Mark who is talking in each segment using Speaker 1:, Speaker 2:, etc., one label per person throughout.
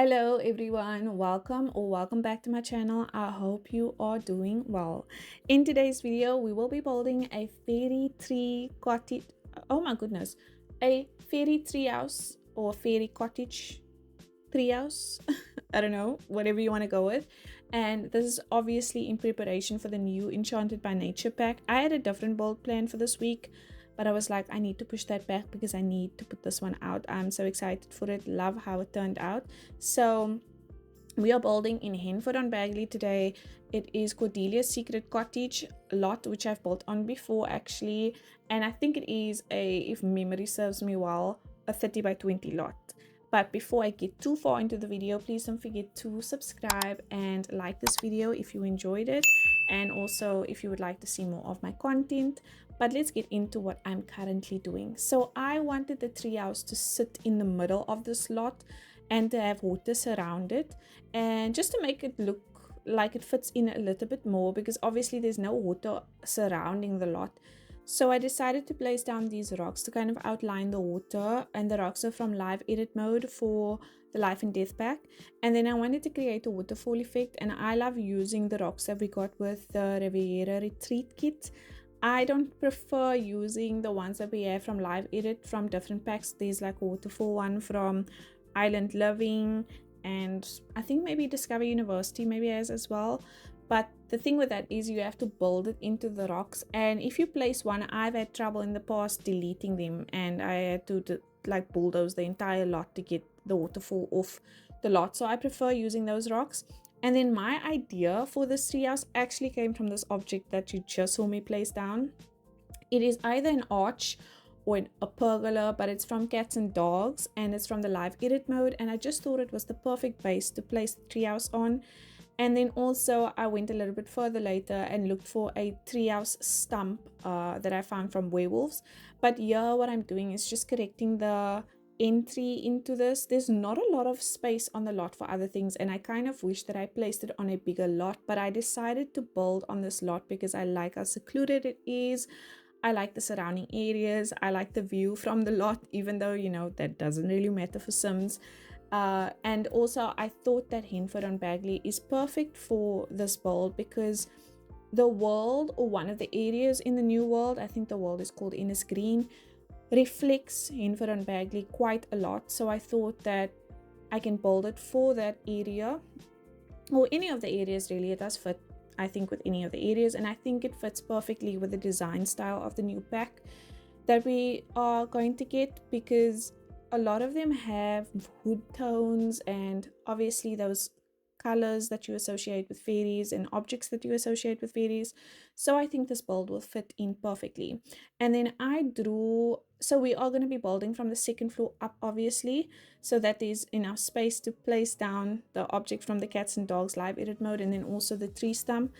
Speaker 1: Hello everyone, welcome back to my channel. I hope you are doing well. In today's video we will be building a fairy tree cottage. Oh my goodness, a fairy tree house or fairy cottage treehouse. I don't know, whatever you want to go with. And this is obviously in preparation for the new Enchanted by Nature pack. I had a different build plan for this week, but I was like, I need to push that back because I need to put this one out. I'm so excited for it. Love how it turned out. So we are building in Henford on Bagley today. It is Cordelia's secret cottage lot, which I've built on before actually, and I think it is if memory serves me well, a 30 by 20 lot. But before I get too far into the video, please don't forget to subscribe and like this video if you enjoyed it, and also if you would like to see more of my content. But let's get into what I'm currently doing. So I wanted the treehouse to sit in the middle of this lot and to have water surround it, and just to make it look like it fits in a little bit more, because obviously there's no water surrounding the lot. So I decided to place down these rocks to kind of outline the water, and the rocks are from live edit mode for the life and death pack. And then I wanted to create a waterfall effect, and I love using the rocks that we got with the Riviera retreat kit. I don't prefer using the ones that we have from live edit from different packs. There's like a waterfall one from Island Living, and I think maybe Discover University maybe has as well. But the thing with that is you have to build it into the rocks, and if you place one, I've had trouble in the past deleting them, and I had to like bulldoze the entire lot to get the waterfall off the lot. So I prefer using those rocks. And then my idea for this treehouse actually came from this object that you just saw me place down. It is either an arch or a pergola, but it's from Cats and Dogs, and it's from the live edit mode, and I just thought it was the perfect base to place the treehouse on. And then also I went a little bit further later and looked for a treehouse stump that I found from Werewolves. But here what I'm doing is just correcting the entry into this. There's not a lot of space on the lot for other things, and I kind of wish that I placed it on a bigger lot, but I decided to build on this lot because I like how secluded it is. I like the surrounding areas. I like the view from the lot, even though, you know, that doesn't really matter for Sims. And also I thought that Henford on Bagley is perfect for this build because the world, or one of the areas in the new world, I think the world is called Innis Green, reflects Henford on Bagley quite a lot. So I thought that I can build it for that area, or any of the areas really. It does fit, I think, with any of the areas, and I think it fits perfectly with the design style of the new pack that we are going to get, because a lot of them have wood tones and obviously those colors that you associate with fairies and objects that you associate with fairies. So I think this build will fit in perfectly. And then I drew, so we are going to be building from the second floor up, obviously, so that there's enough space to place down the object from the Cats and Dogs live edit mode, and then also the tree stump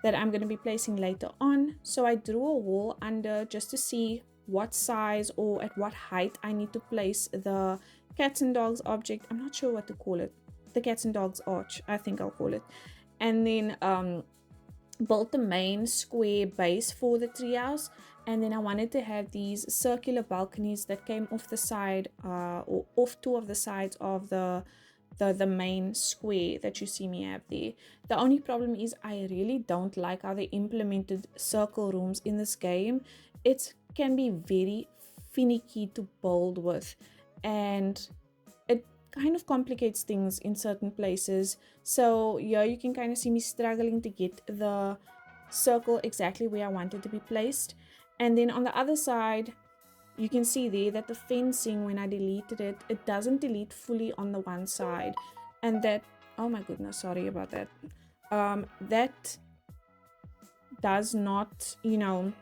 Speaker 1: that I'm going to be placing later on. So I drew a wall under just to see what size or at what height I need to place the Cats and Dogs object. I'm not sure what to call it. The Cats and Dogs arch, I think I'll call it. And then built the main square base for the treehouse. And then I wanted to have these circular balconies that came off the side, or off two of the sides of the main square that you see me have there. The only problem is I really don't like how they implemented circle rooms in this game. It can be very finicky to build with, and it kind of complicates things in certain places. So yeah, you can kind of see me struggling to get the circle exactly where I want it to be placed. And then on the other side, you can see there that the fencing, when I deleted it, it doesn't delete fully on the one side, and that, oh my goodness, sorry about that, that does not, you know,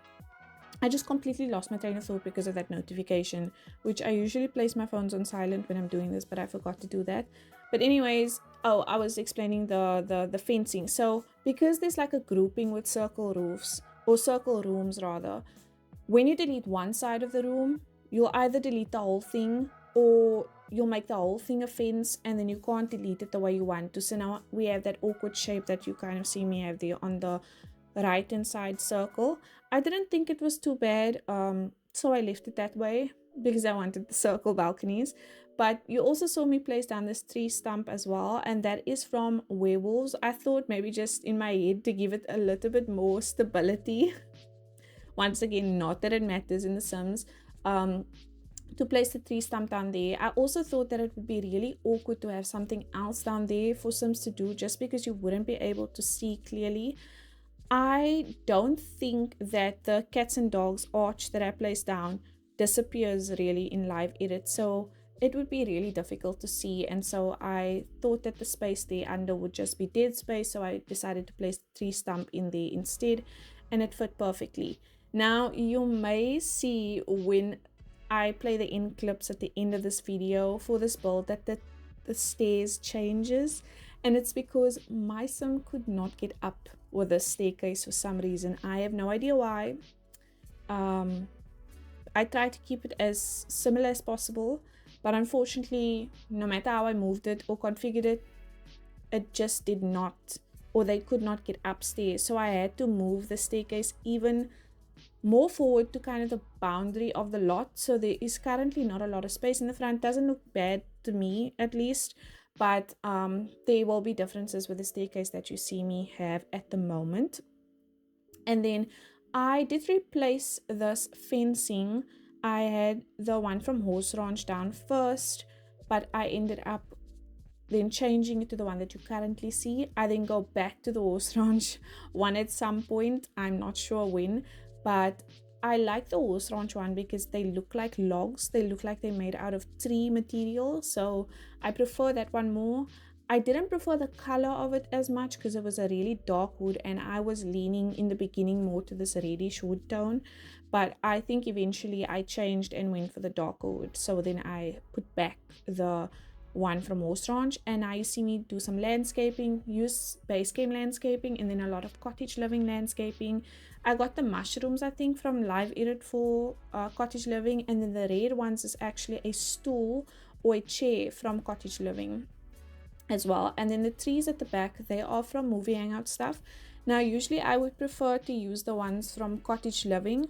Speaker 1: I just completely lost my train of thought because of that notification, which I usually place my phones on silent when I'm doing this, but I forgot to do that. But anyways, oh, I was explaining the fencing. So because there's like a grouping with circle roofs, or circle rooms rather, when you delete one side of the room, you'll either delete the whole thing, or you'll make the whole thing a fence, and then you can't delete it the way you want to. So now we have that awkward shape that you kind of see me have there on the right hand side circle. I didn't think it was too bad, so I left it that way because I wanted the circle balconies. But you also saw me place down this tree stump as well, and that is from Werewolves. I thought maybe just in my head to give it a little bit more stability. Once again, not that it matters in the Sims. To place the tree stump down there. I also thought that it would be really awkward to have something else down there for Sims to do, just because you wouldn't be able to see clearly. I don't think that the cats and dogs arch that I placed down disappears really in live edit, so it would be really difficult to see. And so I thought that the space there under would just be dead space, so I decided to place the tree stump in there instead, and it fit perfectly. Now you may see when I play the end clips at the end of this video for this build that the stairs changes, and it's because my sim could not get up with the staircase for some reason. I have no idea why. I tried to keep it as similar as possible, but unfortunately, no matter how I moved it or configured it, it just did not, or they could not get upstairs. So I had to move the staircase even more forward to kind of the boundary of the lot. So there is currently not a lot of space in the front. Doesn't look bad to me, at least, but there will be differences with the staircase that you see me have at the moment. And then I did replace this fencing. I had the one from Horse Ranch down first, but I ended up then changing it to the one that you currently see. I then go back to the Horse Ranch one at some point, I'm not sure when, but I like the Horse Ranch one because they look like logs. They look like they're made out of tree material, so I prefer that one more. I didn't prefer the color of it as much because it was a really dark wood, and I was leaning in the beginning more to this reddish wood tone, but I think eventually I changed and went for the darker wood. So then I put back the one from Horse Ranch, and now you see me do some landscaping, use base game landscaping, and then a lot of cottage living landscaping. I got the mushrooms, I think, from live edit for cottage living, and then the red ones is actually a stool or a chair from cottage living as well. And then the trees at the back, they are from movie hangout stuff. Now usually I would prefer to use the ones from cottage living.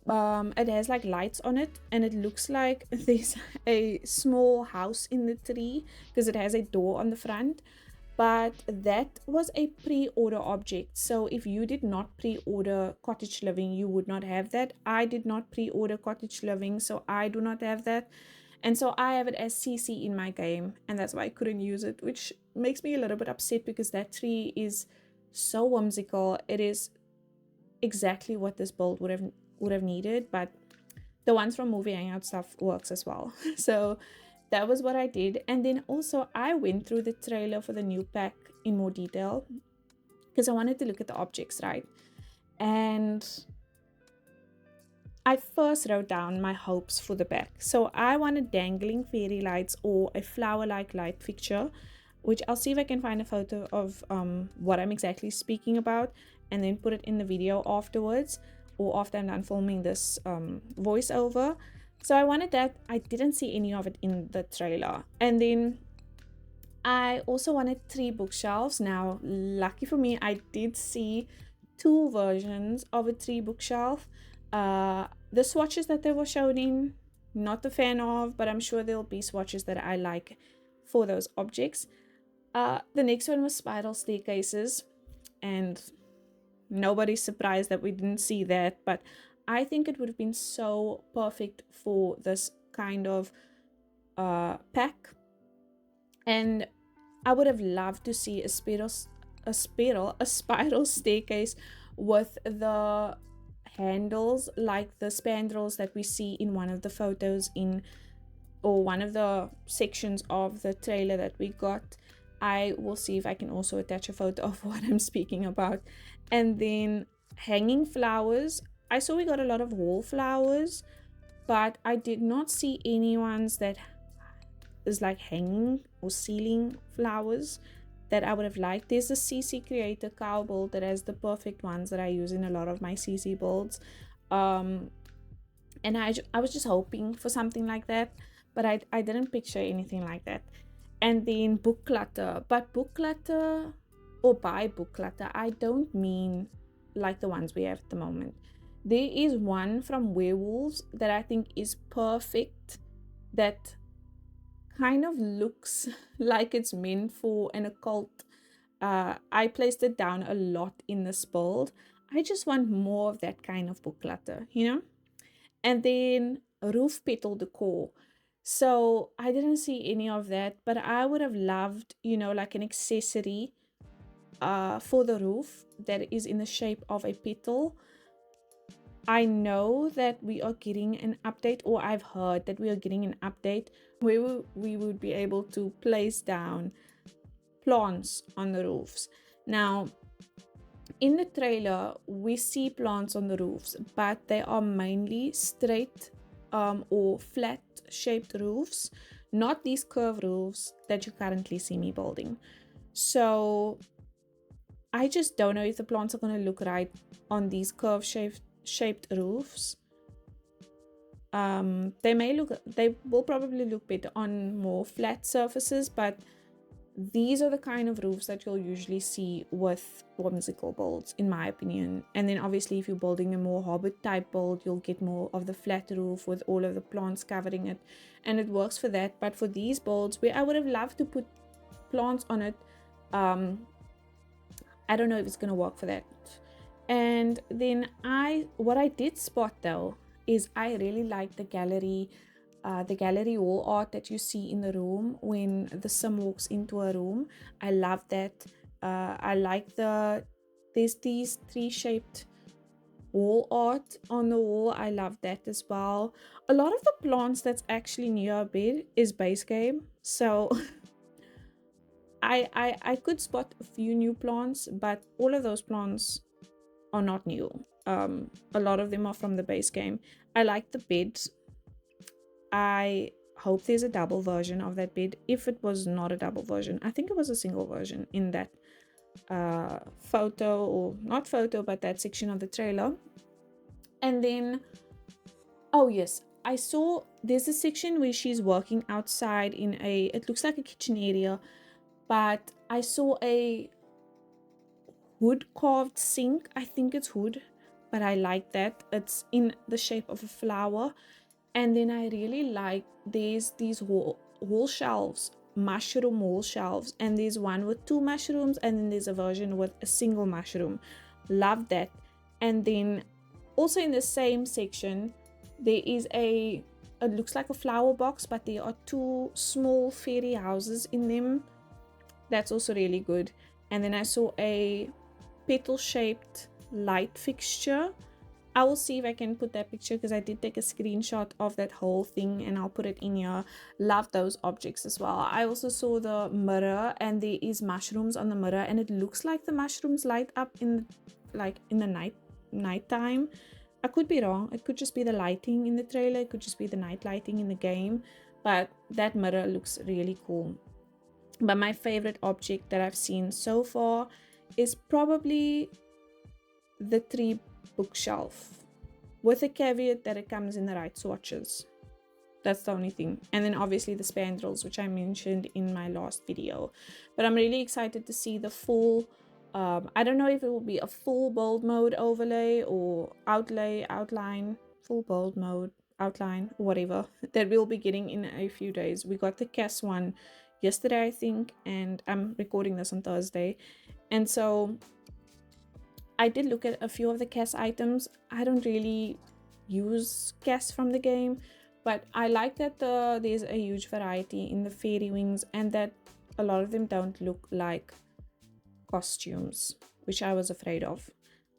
Speaker 1: It has like lights on it, and it looks like there's a small house in the tree because it has a door on the front, but that was a pre-order object. So if you did not pre-order cottage living, you would not have that. I did not pre-order cottage living, so I do not have that, and so I have it as CC in my game, and that's why I couldn't use it, which makes me a little bit upset because that tree is so whimsical. It is exactly what this build would have needed, but the ones from movie hangout stuff works as well. So that was what I did. And then also I went through the trailer for the new pack in more detail because I wanted to look at the objects, right? And I first wrote down my hopes for the pack. So I wanted dangling fairy lights or a flower-like light fixture, which I'll see if I can find a photo of what I'm exactly speaking about and then put it in the video afterwards, or after I'm done filming this voiceover. So I wanted that. I didn't see any of it in the trailer. And then I also wanted 3 bookshelves. Now, lucky for me, I did see 2 versions of a 3 bookshelf. The swatches that they were shown in, not a fan of, but I'm sure there'll be swatches that I like for those objects. The next one was spiral staircases, and nobody's surprised that we didn't see that, but I think it would have been so perfect for this kind of pack. And I would have loved to see a spiral staircase with the handles like the spandrels that we see in one of the photos or one of the sections of the trailer that we got. I will see if I can also attach a photo of what I'm speaking about. And then hanging flowers. I saw we got a lot of wallflowers, but I did not see any ones that is like hanging or ceiling flowers that I would have liked. There's a CC Creator cow build that has the perfect ones that I use in a lot of my CC builds. And I was just hoping for something like that, but I didn't picture anything like that. And then book clutter. But book clutter, or by book clutter, I don't mean like the ones we have at the moment. There is one from Werewolves that I think is perfect, that kind of looks like it's meant for an occult. I placed it down a lot in this build. I just want more of that kind of book clutter, you know? And then roof petal decor. So I didn't see any of that, but I would have loved, you know, like an accessory for the roof that is in the shape of a petal. I know that we are getting an update, or I've heard that we are getting an update where we would be able to place down plants on the roofs. Now, in the trailer, we see plants on the roofs, but they are mainly straight or flat shaped roofs, not these curved roofs that you currently see me building. So I just don't know if the plants are going to look right on these curved shaped roofs. They will probably look better on more flat surfaces, but these are the kind of roofs that you'll usually see with whimsical builds, in my opinion. And then obviously if you're building a more hobbit type build, you'll get more of the flat roof with all of the plants covering it, and it works for that. But for these builds where I would have loved to put plants on it, I don't know if it's going to work for that. And then what I did spot though is I really like the gallery wall art that you see in the room when the sim walks into a room. I love that. I like there's these tree shaped wall art on the wall. I love that as well. A lot of the plants that's actually near our bed is base game, so I could spot a few new plants, but all of those plants are not new. A lot of them are from the base game. I like the beds. I hope there's a double version of that bed. If it was not a double version, I think it was a single version in that photo, or not photo, but that section of the trailer. And then, oh yes, I saw there's a section where she's working outside in it looks like a kitchen area, but I saw a wood carved sink. I think it's wood, but I like that. It's in the shape of a flower. And then I really like there's these wall shelves, mushroom wall shelves, and there's one with 2 mushrooms, and then there's a version with a single mushroom. Love that. And then also in the same section there is it looks like a flower box, but there are 2 small fairy houses in them. That's also really good. And then I saw a petal shaped light fixture. I will see if I can put that picture, because I did take a screenshot of that whole thing and I'll put it in here. Love those objects as well. I also saw the mirror, and there is mushrooms on the mirror, and it looks like the mushrooms light up in the nighttime. I could be wrong. It could just be the lighting in the trailer. It could just be the night lighting in the game, but that mirror looks really cool. But my favorite object that I've seen so far is probably the tree bookshelf, with a caveat that it comes in the right swatches. That's the only thing. And then obviously the spandrels, which I mentioned in my last video. But I'm really excited to see the full I don't know if it will be a full bold mode overlay or outline, full bold mode, outline, whatever, that we'll be getting in a few days. We got the CAS one yesterday, I think, and I'm recording this on Thursday. And so I did look at a few of the CAS items. I don't really use CAS from the game, but I like that there's a huge variety in the fairy wings, and that a lot of them don't look like costumes, which I was afraid of.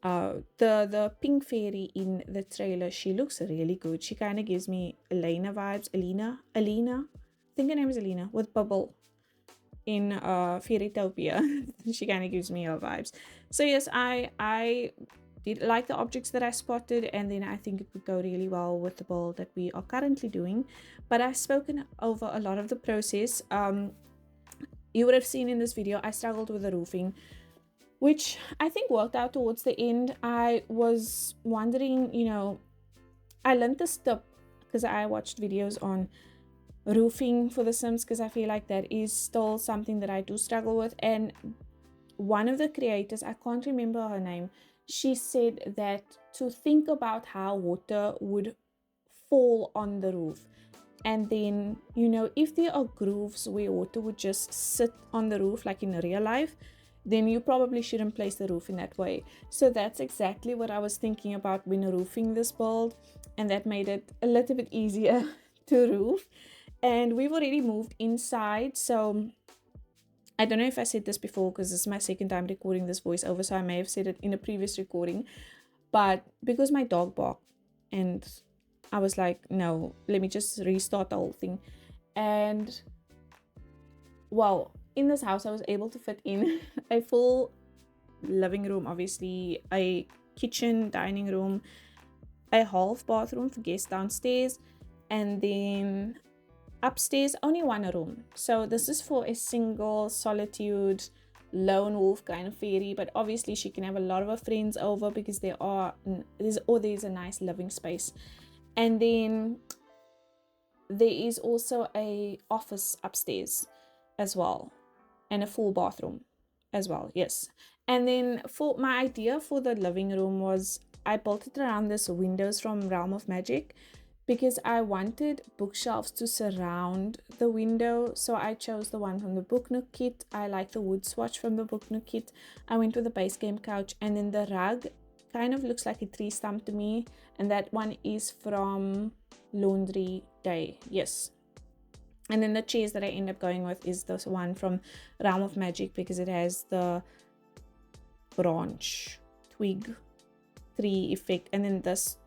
Speaker 1: The pink fairy in the trailer, she looks really good. She kind of gives me Elena vibes. Alina, I think her name is Alina, with Bubble in Fairytopia. She kind of gives me her vibes. So yes, I did like the objects that I spotted, and then I think it would go really well with the build that we are currently doing. But I've spoken over a lot of the process. You would have seen in this video I struggled with the roofing, which I think worked out towards the end. I was wondering, you know, I learned this tip because I watched videos on roofing for the Sims, because I feel like that is still something that I do struggle with. And one of the creators, I can't remember her name, she said that to think about how water would fall on the roof. And then, you know, if there are grooves where water would just sit on the roof like in real life, then you probably shouldn't place the roof in that way. So that's exactly what I was thinking about when roofing this build, and that made it a little bit easier to roof. And we've already moved inside, so I don't know if I said this before because this is my second time recording this voiceover, so I may have said it in a previous recording, but because my dog barked, and I was like, no, let me just restart the whole thing. And well, in this house I was able to fit in a full living room, obviously a kitchen, dining room, a half bathroom for guests downstairs, and then upstairs only one room. So this is for a single solitude lone wolf kind of fairy, but obviously she can have a lot of her friends over because there's a nice living space. And then there is also a office upstairs as well, and a full bathroom as well. Yes. And then for my idea for the living room was I built it around this windows from Realm of Magic because I wanted bookshelves to surround the window. So I chose the one from the Book Nook kit. I like the wood swatch from the Book Nook kit. I went with the base game couch, and then the rug kind of looks like a tree stump to me, and that one is from Laundry Day. Yes. And then the chairs that I end up going with is this one from Realm of Magic because it has the branch, twig, tree effect. And then this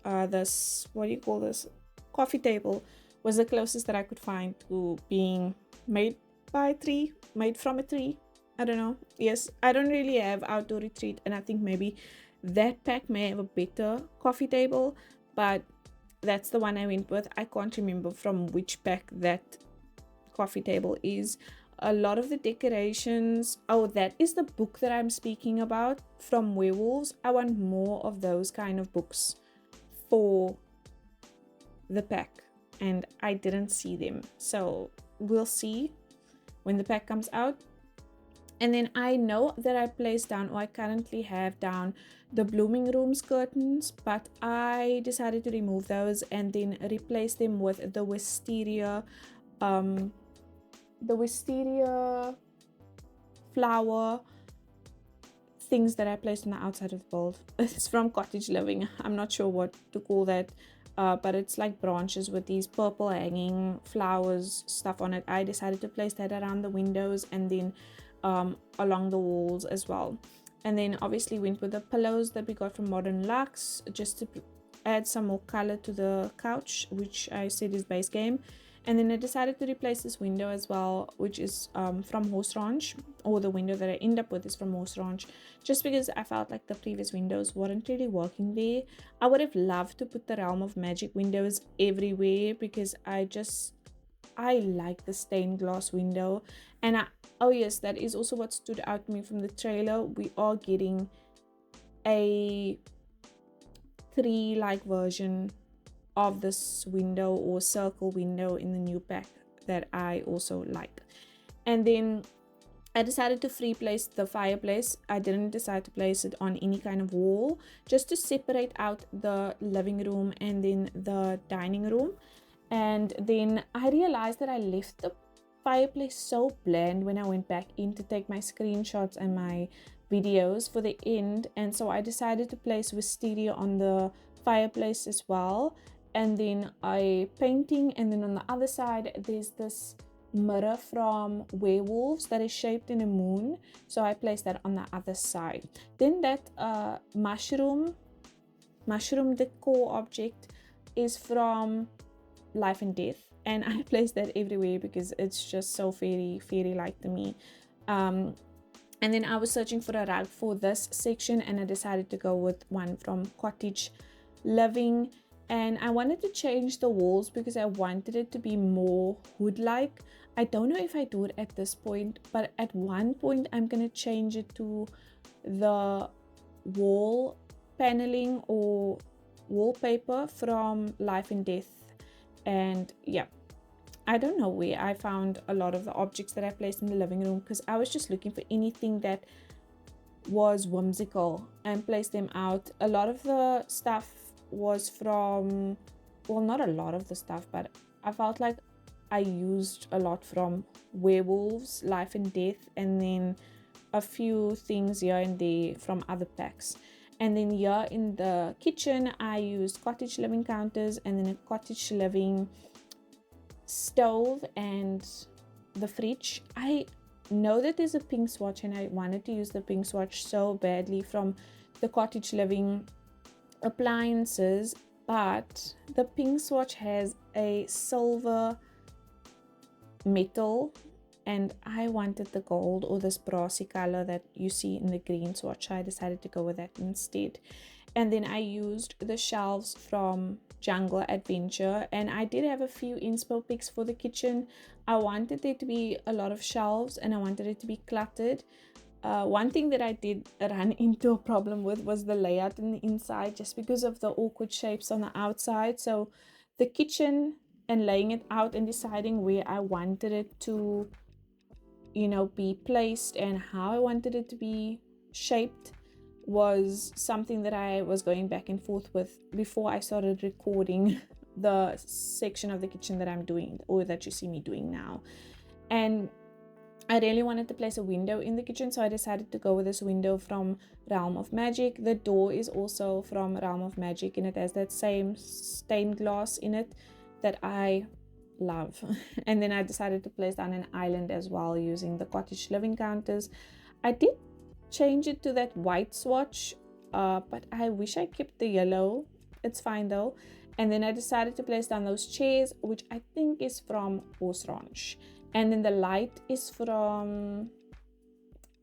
Speaker 1: what do you call this, coffee table was the closest that I could find to being made from a tree. I don't know. Yes, I don't really have outdoor retreat, and I think maybe that pack may have a better coffee table, but that's the one I went with. I can't remember from which pack that coffee table is. A lot of the decorations, oh, that is the book that I'm speaking about from Werewolves. I want more of those kind of books for the pack, and I didn't see them, so we'll see when the pack comes out. And then I know that I placed down, or I currently have down, the blooming rooms curtains, but I decided to remove those and then replace them with the wisteria flower things that I placed on the outside of the bulb. It's from Cottage Living. I'm not sure what to call that, but it's like branches with these purple hanging flowers stuff on it. I decided to place that around the windows and then along the walls as well. And then obviously went with the pillows that we got from Modern Luxe just to add some more color to the couch, which I said is base game. And then I decided to replace this window as well, which is from Horse Ranch, or the window that I end up with is from Horse Ranch, just because I felt like the previous windows weren't really working there. I would have loved to put the Realm of Magic windows everywhere because I like the stained glass window. And oh yes, that is also what stood out to me from the trailer. We are getting a tree-like version of this window, or circle window, in the new pack that I also like. And then I decided to free place the fireplace. I didn't decide to place it on any kind of wall, just to separate out the living room and then the dining room. And then I realized that I left the fireplace so bland when I went back in to take my screenshots and my videos for the end, and so I decided to place wisteria on the fireplace as well, and then a painting. And then on the other side there's this mirror from Werewolves that is shaped in a moon, so I placed that on the other side. Then that mushroom decor object is from Life and Death, and I placed that everywhere because it's just so fairy like to me. And then I was searching for a rug for this section, and I decided to go with one from Cottage Living. And I wanted to change the walls because I wanted it to be more hood-like. I don't know if I do it at this point, but at one point I'm going to change it to the wall paneling or wallpaper from Life and Death. And yeah, I don't know where I found a lot of the objects that I placed in the living room, because I was just looking for anything that was whimsical and placed them out. A lot of the stuff was from well, not a lot of the stuff, but I felt like I used a lot from Werewolves, Life and Death, and then a few things here and there from other packs. And then here in the kitchen, I used Cottage living counters and then a Cottage living stove and the fridge. I know that there's a pink swatch and I wanted to use the pink swatch so badly from the Cottage living appliances, but the pink swatch has a silver metal and I wanted the gold or this brassy color that you see in the green swatch, so I decided to go with that instead. And then I used the shelves from Jungle Adventure, and I did have a few inspo picks for the kitchen. I wanted there to be a lot of shelves and I wanted it to be cluttered. One thing that I did run into a problem with was the layout in the inside, just because of the awkward shapes on the outside. So the kitchen and laying it out and deciding where I wanted it to, you know, be placed and how I wanted it to be shaped was something that I was going back and forth with before I started recording the section of the kitchen that I'm doing, or that you see me doing now. And I really wanted to place a window in the kitchen, so I decided to go with this window from Realm of Magic. The door is also from Realm of Magic and it has that same stained glass in it that I love. And then I decided to place down an island as well using the Cottage living counters. I did change it to that white swatch, but I wish I kept the yellow. It's fine though. And then I decided to place down those chairs, which I think is from Horse Ranch. And then the light is from,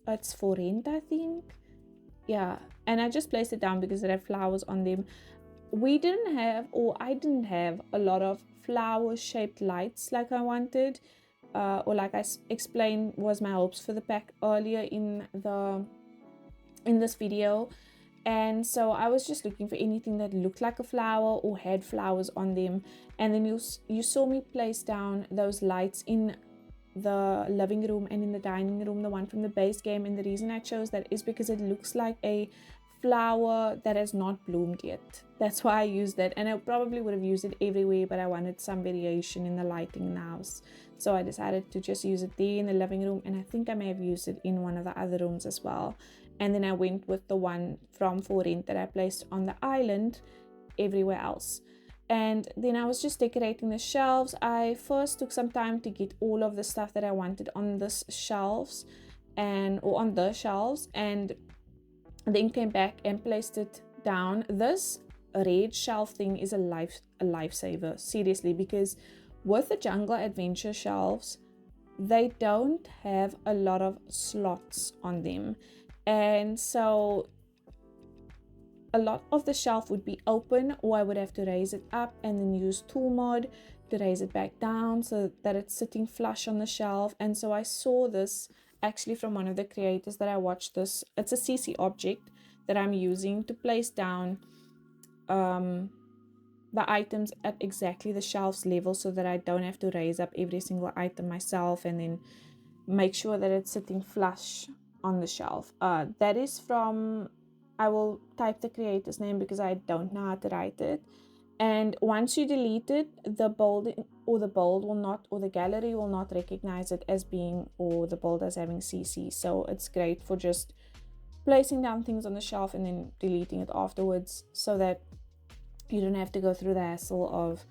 Speaker 1: it's for rent, I think. Yeah, and I just placed it down because it had flowers on them. We didn't have, or I didn't have, a lot of flower shaped lights like I wanted, or like I explained was my hopes for the pack earlier in this video. And so I was just looking for anything that looked like a flower or had flowers on them. And then you saw me place down those lights in the living room and in the dining room, the one from the base game. And the reason I chose that is because it looks like a flower that has not bloomed yet. That's why I used that, and I probably would have used it everywhere, but I wanted some variation in the lighting in the house, so I decided to just use it there in the living room, and I think I may have used it in one of the other rooms as well. And then I went with the one from For Rent that I placed on the island everywhere else. And then I was just decorating the shelves. I first took some time to get all of the stuff that I wanted on this shelves and then came back and placed it down. This red shelf thing is a lifesaver, seriously, because with the Jungle Adventure shelves, they don't have a lot of slots on them, and so a lot of the shelf would be open, or I would have to raise it up and then use tool mod to raise it back down so that it's sitting flush on the shelf. And so I saw this actually from one of the creators that I watched this. It's a CC object that I'm using to place down the items at exactly the shelf's level so that I don't have to raise up every single item myself and then make sure that it's sitting flush on the shelf. That is from, I will type the creator's name because I don't know how to write it. And once you delete it, the bold will not, or the gallery will not recognize it as being, or the bold as having CC. So it's great for just placing down things on the shelf and then deleting it afterwards, so that you don't have to go through the hassle of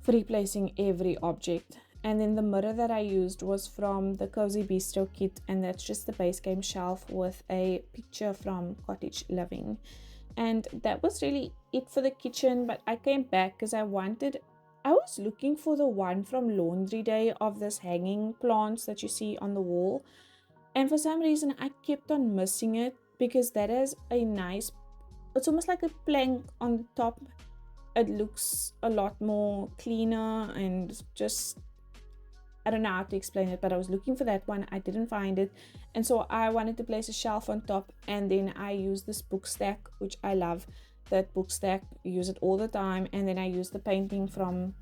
Speaker 1: replacing every object. And then the mirror that I used was from the Cozy Bistro kit, and that's just the base game shelf with a picture from Cottage Living. And that was really it for the kitchen, but I came back because I was looking for the one from Laundry Day of this hanging plants that you see on the wall, and for some reason I kept on missing it, because that is a nice, it's almost like a plank on the top. It looks a lot more cleaner and just, I don't know how to explain it, but I was looking for that one. I didn't find it, and so I wanted to place a shelf on top. And then I used this book stack, which I love that book stack, use it all the time. And then I used the painting from,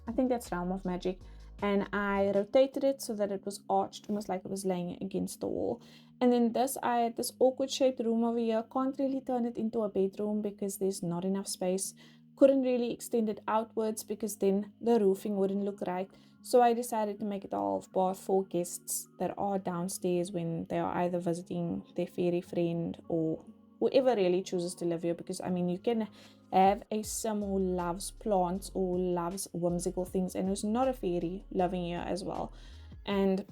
Speaker 1: I think that's Realm of Magic, and I rotated it so that it was arched, almost like it was laying against the wall. And then I had this awkward shaped room over here. Can't really turn it into a bedroom because there's not enough space, couldn't really extend it outwards because then the roofing wouldn't look right. So I decided to make it a half bath for guests that are downstairs when they are either visiting their fairy friend or whoever really chooses to live here. Because I mean, you can have a sim who loves plants or loves whimsical things and who's not a fairy living here as well. And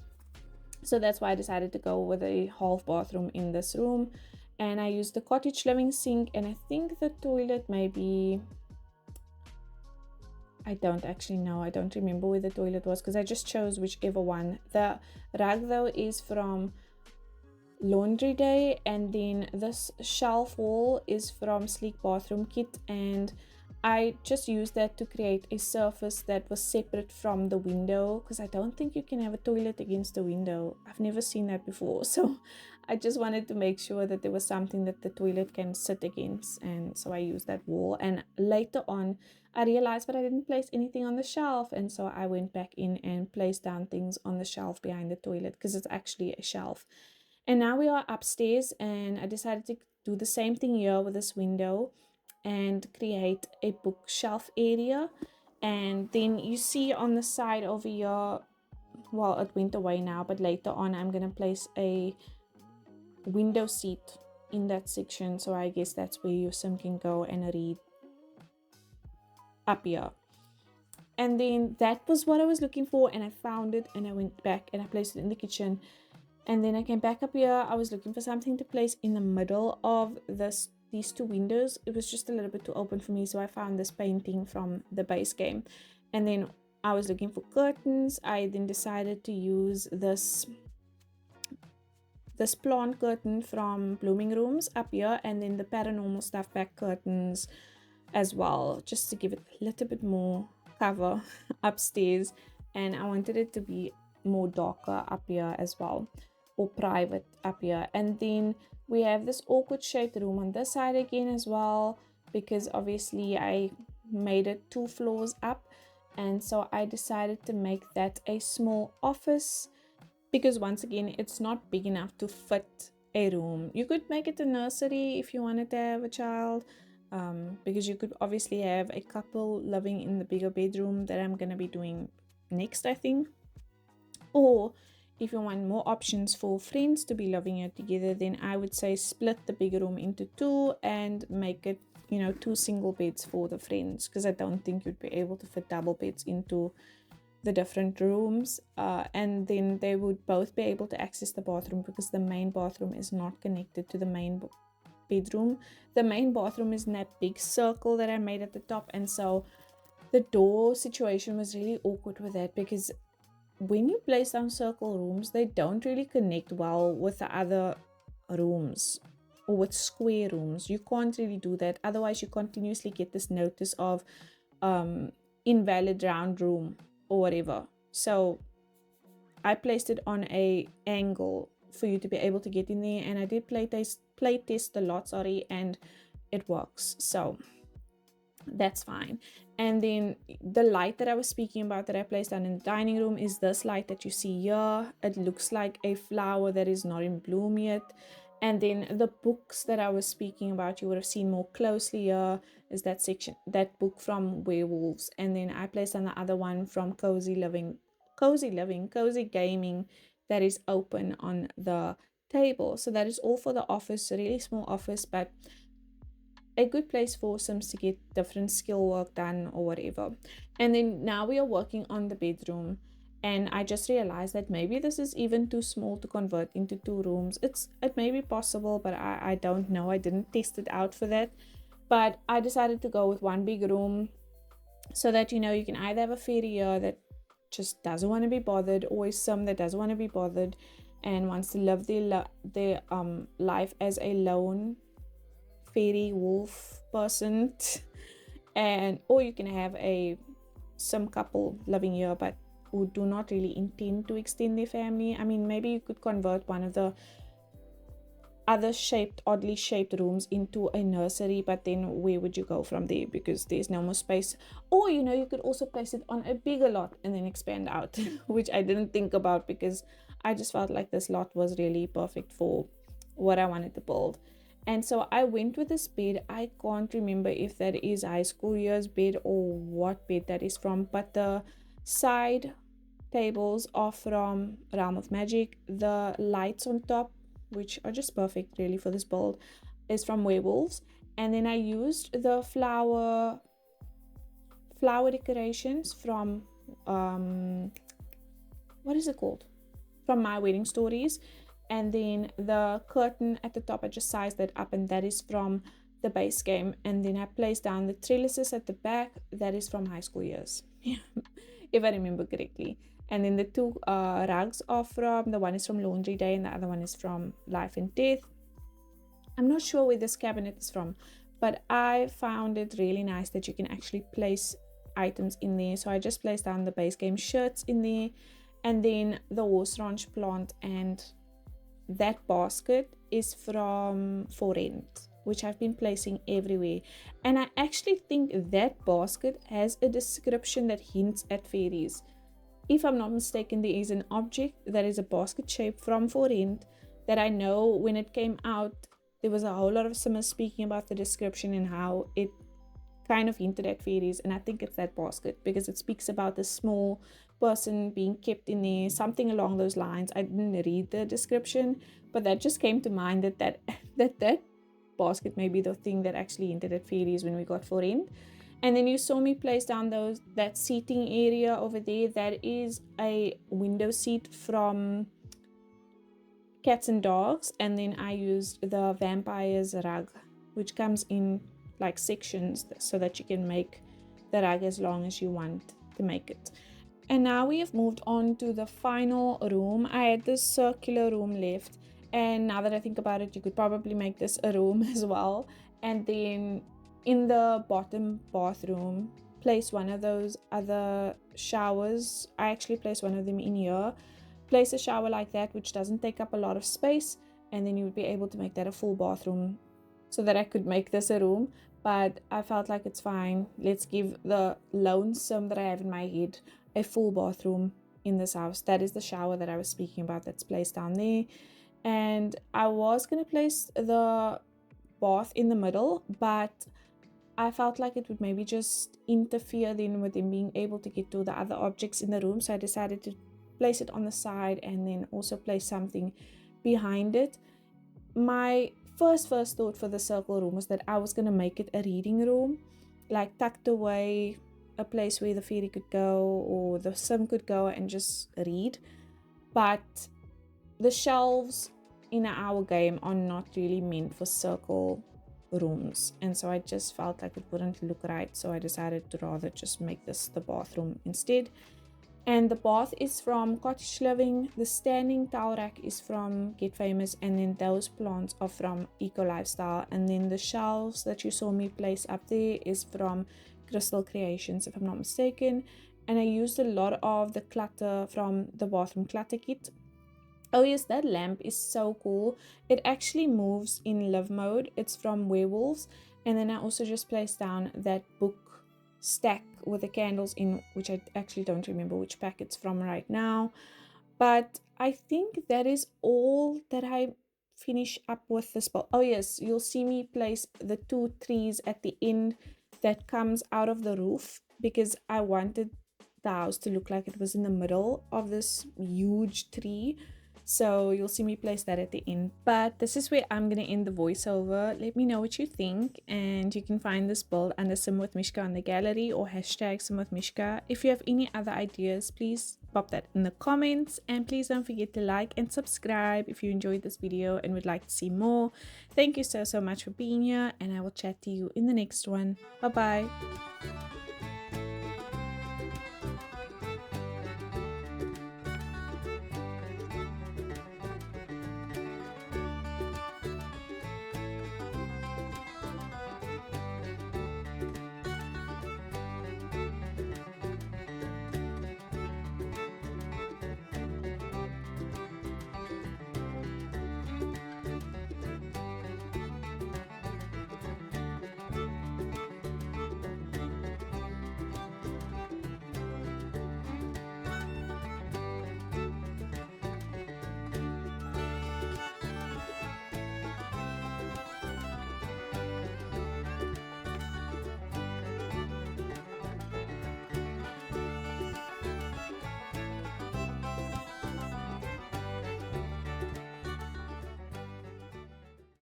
Speaker 1: so that's why I decided to go with a half bathroom in this room. And I used the cottage living sink, and I think the toilet maybe, I don't actually know, I don't remember where the toilet was because I just chose whichever one. The rug though is from Laundry Day, and then this shelf wall is from Sleek Bathroom Kit, and I just used that to create a surface that was separate from the window because I don't think you can have a toilet against the window. I've never seen that before, so I just wanted to make sure that there was something that the toilet can sit against, and so I used that wall. And later on I realized that I didn't place anything on the shelf, and so I went back in and placed down things on the shelf behind the toilet because it's actually a shelf. And now we are upstairs, and I decided to do the same thing here with this window and create a bookshelf area. And then you see on the side over here, well, it went away now, but later on I'm gonna place a window seat in that section, so I guess that's where your sim can go and read up here. And then that was what I was looking for, and I found it, and I went back and I placed it in the kitchen. And then I came back up here. I was looking for something to place in the middle of these two windows. It was just a little bit too open for me, so I found this painting from the base game. And then I was looking for curtains. I then decided to use this plant curtain from Blooming Rooms up here, and then the paranormal stuff back curtains as well, just to give it a little bit more cover upstairs. And I wanted it to be more darker up here as well, or private up here. And then we have this awkward shaped room on this side again as well, because obviously I made it 2 floors up, and so I decided to make that a small office because once again it's not big enough to fit a room. You could make it a nursery if you wanted to have a child, because you could obviously have a couple living in the bigger bedroom that I'm gonna be doing next, I think. Or if you want more options for friends to be living here together, then I would say split the bigger room into 2 and make it, 2 single beds for the friends, because I don't think you'd be able to fit double beds into the different rooms. And then they would both be able to access the bathroom, because the main bathroom is not connected to the main bedroom. The main bathroom is in that big circle that I made at the top, and so the door situation was really awkward with that, because when you place down circle rooms, they don't really connect well with the other rooms or with square rooms. You can't really do that, otherwise you continuously get this notice of invalid round room or whatever. So I placed it on a angle for you to be able to get in there, and I did play test a lot, and it works, so that's fine. And then the light that I was speaking about that I placed down in the dining room is this light that you see here. It looks like a flower that is not in bloom yet. And then the books that I was speaking about, you would have seen more closely here, is that section, that book from werewolves. And then I placed on the other one from cozy gaming, that is open on the table. So that is all for the office, a really small office, but a good place for Sims to get different skill work done or whatever. And then now we are working on the bedroom, and I just realized that maybe this is even too small to convert into 2 rooms. It may be possible, but I don't know. I didn't test it out for that, but I decided to go with 1 big room, so that you can either have a fairy here that just doesn't want to be bothered, or a sim that doesn't want to be bothered and wants to live their life as a lone fairy wolf person, and or you can have some couple living here but who do not really intend to extend their family. I mean, maybe you could convert one of the other oddly shaped rooms into a nursery, but then where would you go from there, because there's no more space. Or you could also place it on a bigger lot and then expand out which I didn't think about, because I just felt like this lot was really perfect for what I wanted to build. And so I went with this bed. I can't remember if that is high school years bed or what bed that is from, but the side tables are from Realm of Magic. The lights on top, which are just perfect really for this build, is from Werewolves. And then I used the flower decorations from what is it called, from My Wedding Stories. And then the curtain at the top, I just sized that up, and that is from the base game. And then I placed down the trellises at the back, that is from High School Years, if I remember correctly. And then the two rugs are from, the one is from Laundry Day and the other one is from Life and Death. I'm not sure where this cabinet is from, but I found it really nice that you can actually place items in there. So I just placed down the base game shirts in there, and then the horse ranch plant, and that basket is from Forent, which I've been placing everywhere. And I actually think that basket has a description that hints at fairies. If I'm not mistaken, there is an object that is a basket shape from Forent that I know when it came out, there was a whole lot of simmers speaking about the description and how it kind of hinted at fairies. And I think it's that basket because it speaks about the small person being kept in there, something along those lines. I didn't read the description, but that just came to mind that basket may be the thing that actually hinted at fairies when we got Forent. And then you saw me place down that seating area over there. That is a window seat from Cats and Dogs. And then I used the Vampire's rug, which comes in like sections so that you can make the rug as long as you want to make it. And now we have moved on to the final room. I had this circular room left, and now that I think about it, you could probably make this a room as well. And then in the bottom bathroom, place one of those other showers. I actually placed one of them in here. Place a shower like that, which doesn't take up a lot of space, and then you would be able to make that a full bathroom, so that I could make this a room. But I felt like it's fine. Let's give the lonesome that I have in my head a full bathroom in this house. That is the shower that I was speaking about that's placed down there. And I was going to place the bath in the middle, but I felt like it would maybe just interfere then with them being able to get to the other objects in the room. So I decided to place it on the side and then also place something behind it. My first thought for the circle room was that I was going to make it a reading room, like tucked away, a place where the fairy could go or the sim could go and just read. But the shelves in our game are not really meant for circle rooms, and so I just felt like it wouldn't look right, so I decided to rather just make this the bathroom instead. And the bath is from Cottage Living, the standing towel rack is from Get Famous, and then those plants are from Eco Lifestyle. And then the shelves that you saw me place up there is from Crystal Creations, if I'm not mistaken. And I used a lot of the clutter from the bathroom clutter kit. Oh yes, that lamp is so cool. It actually moves in live mode. It's from Werewolves. And then I also just placed down that book stack with the candles in, which I actually don't remember which pack it's from right now. But I think that is all that I finish up with this bowl. Oh yes, you'll see me place the two trees at the end that comes out of the roof, because I wanted the house to look like it was in the middle of this huge tree. So you'll see me place that at the end. But this is where I'm going to end the voiceover. Let me know what you think. And you can find this build under SimWithMishka on the gallery or hashtag SimWithMishka. If you have any other ideas, please pop that in the comments. And please don't forget to like and subscribe if you enjoyed this video and would like to see more. Thank you so much for being here. And I will chat to you in the next one. Bye bye.